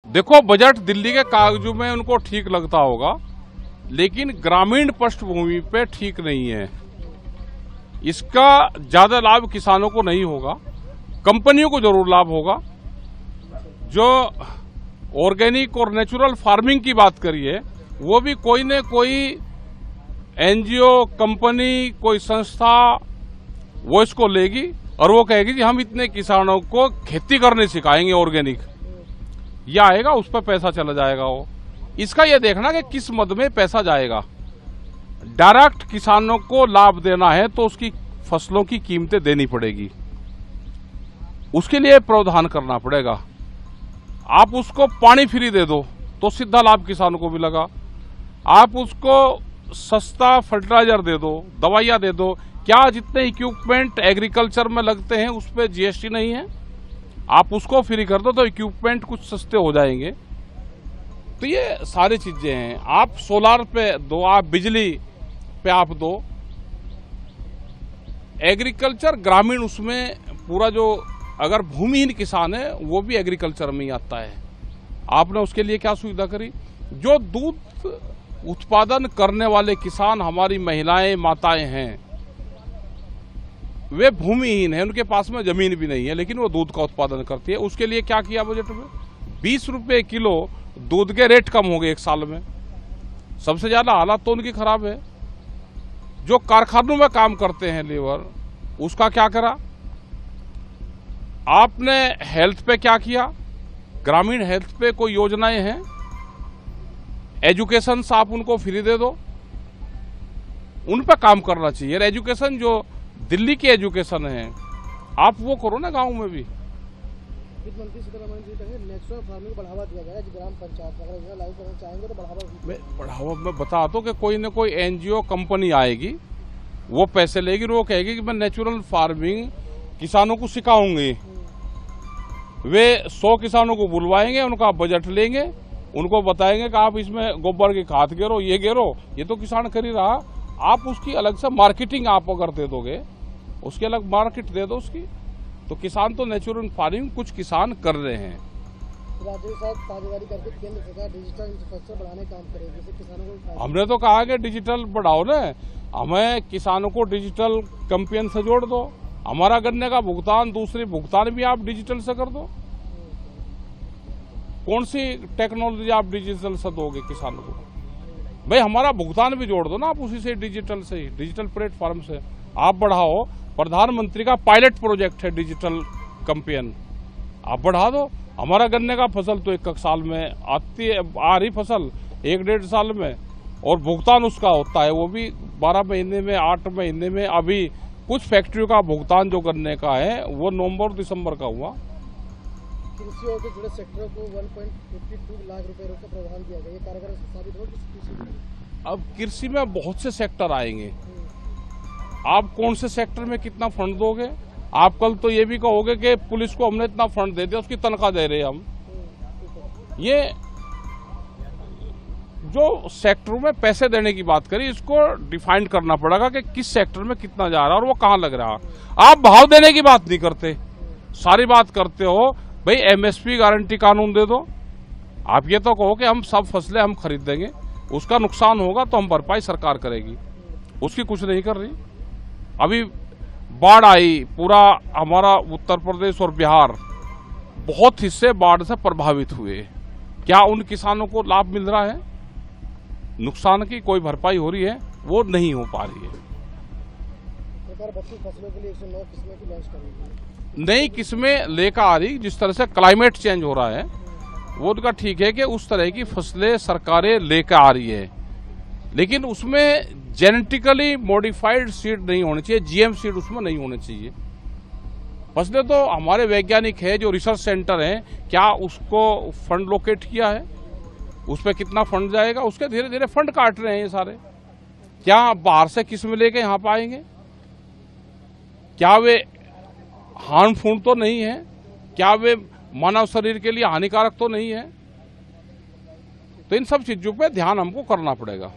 देखो, बजट दिल्ली के कागजों में उनको ठीक लगता होगा, लेकिन ग्रामीण पृष्ठभूमि पे ठीक नहीं है। इसका ज्यादा लाभ किसानों को नहीं होगा, कंपनियों को जरूर लाभ होगा। जो ऑर्गेनिक और नेचुरल फार्मिंग की बात करिए, वो भी कोई न कोई एनजीओ, कंपनी, कोई संस्था वो इसको लेगी और वो कहेगी कि हम इतने किसानों को खेती करने सिखाएंगे ऑर्गेनिक। यह आएगा, उस पर पैसा चला जाएगा। वो इसका ये देखना कि किस मद में पैसा जाएगा। डायरेक्ट किसानों को लाभ देना है तो उसकी फसलों की कीमतें देनी पड़ेगी, उसके लिए प्रावधान करना पड़ेगा। आप उसको पानी फ्री दे दो तो सीधा लाभ किसानों को मिलेगा। आप उसको सस्ता फर्टिलाइजर दे दो, दवाइयां दे दो। क्या जितने इक्विपमेंट एग्रीकल्चर में लगते हैं उस पर जीएसटी नहीं है? आप उसको फ्री कर दो तो इक्विपमेंट कुछ सस्ते हो जाएंगे। तो ये सारी चीजें हैं। आप सोलार पे दो, आप बिजली पे आप दो। एग्रीकल्चर ग्रामीण, उसमें पूरा जो अगर भूमिहीन किसान है वो भी एग्रीकल्चर में ही आता है। आपने उसके लिए क्या सुविधा करी? जो दूध उत्पादन करने वाले किसान, हमारी महिलाएं, माताएं हैं, वे भूमिहीन हैं, उनके पास में जमीन भी नहीं है, लेकिन वो दूध का उत्पादन करती है। उसके लिए क्या किया बजट में? 20 रुपए किलो दूध के रेट कम हो गए एक साल में। सबसे ज्यादा हालात तो उनकी खराब है। जो कारखानों में काम करते हैं लेबर, उसका क्या करा आपने? हेल्थ पे क्या किया? ग्रामीण हेल्थ पे कोई योजनाएं हैं? एजुकेशन आप उनको फ्री दे दो, उन पे काम करना चाहिए। एजुकेशन जो दिल्ली की एजुकेशन है, आप वो करो ना गांव में भी। वित्त मंत्री सीतारमण जी कहेंगे नेचुरल फार्मिंग को बढ़ावा दिया गया ग्राम पंचायत, अगर योजना लागू करना चाहेंगे तो बढ़ावा मैं बता दो कि कोई न कोई एनजीओ, कंपनी आएगी, वो पैसे लेगी, वो कहेगी कि मैं नेचुरल फार्मिंग किसानों को सिखाऊंगी। वे 100 किसानों को बुलवाएंगे, उनका बजट लेंगे, उनको बताएंगे कि आप इसमें गोबर की खाद गिरो, ये गिरो। ये तो किसान कर ही रहा। आप उसकी अलग से मार्केटिंग आप अगर दे दोगे, उसकी अलग मार्केट दे दो उसकी, तो किसान तो नेचुरल फार्मिंग कुछ किसान कर रहे हैं। राज्य के साथ साझेदारी करके केंद्र सरकार डिजिटल इंफ्रास्ट्रक्चर बढ़ाने का काम करेगी, जिससे किसानों को। हमने तो कहा कि डिजिटल बढ़ाओ ना, हमें किसानों को डिजिटल कैंपेन से जोड़ दो। हमारा गन्ने का भुगतान, दूसरी भुगतान भी आप डिजिटल से कर दो। कौन सी टेक्नोलॉजी आप डिजिटल से दोगे किसानों को? भाई हमारा भुगतान भी जोड़ दो ना आप उसी से, डिजिटल से ही, डिजिटल प्लेटफॉर्म से आप बढ़ाओ। प्रधानमंत्री का पायलट प्रोजेक्ट है डिजिटल कैंपेन, आप बढ़ा दो। हमारा गन्ने का फसल तो 1 साल में आती है, आ रही फसल 1-1.5 साल में, और भुगतान उसका होता है वो भी 12 महीने में, 8 महीने में। अभी कुछ फैक्ट्रियों का भुगतान जो गन्ने का है वो नवंबर दिसंबर का हुआ। कृषि और जुड़े सेक्टरों को 1.52 लाख रुपए का प्रावधान दिया गया, ये कारगर साबित होगा। अब कृषि में बहुत से सेक्टर आएंगे, आप कौन से सेक्टर में कितना फंड दोगे? आप कल तो ये भी कहोगे कि पुलिस को हमने इतना फंड दे दिया, उसकी तनख्वाह दे रहे हैं हम। ये जो सेक्टरों में पैसे देने की बात करी, इसको डिफाइन करना पड़ेगा कि किस सेक्टर में कितना जा रहा है और वो कहाँ लग रहा है। आप भाव देने की बात नहीं करते, सारी बात करते हो भाई एमएसपी गारंटी कानून दे दो। आप ये तो कहो कि हम सब फसलें हम खरीद देंगे, उसका नुकसान होगा तो हम भरपाई सरकार करेगी, उसकी कुछ नहीं कर रही। अभी बाढ़ आई, पूरा हमारा उत्तर प्रदेश और बिहार, बहुत हिस्से बाढ़ से प्रभावित हुए। क्या उन किसानों को लाभ मिल रहा है? नुकसान की कोई भरपाई हो रही है? वो नहीं हो पा रही है। सरकार 32 फसलों के लिए 109 किस्में की लॉन्च करेगी, नई किस्में लेकर आ रही। जिस तरह से क्लाइमेट चेंज हो रहा है, वो उनका ठीक है कि उस तरह की फसलें सरकारें लेकर आ रही है, लेकिन उसमें जेनेटिकली मॉडिफाइड सीड नहीं होने चाहिए, जीएम सीड उसमें नहीं होने चाहिए। फसलें तो हमारे वैज्ञानिक है, जो रिसर्च सेंटर हैं, क्या उसको फंड लोकेट किया है? उस पर कितना फंड जाएगा? उसके धीरे धीरे फंड काट रहे हैं ये सारे। क्या बाहर से किस्म लेके यहाँ पे आएंगे? क्या वे हार्मफुल तो नहीं है? क्या वे मानव शरीर के लिए हानिकारक तो नहीं है? तो इन सब चीजों पे ध्यान हमको करना पड़ेगा।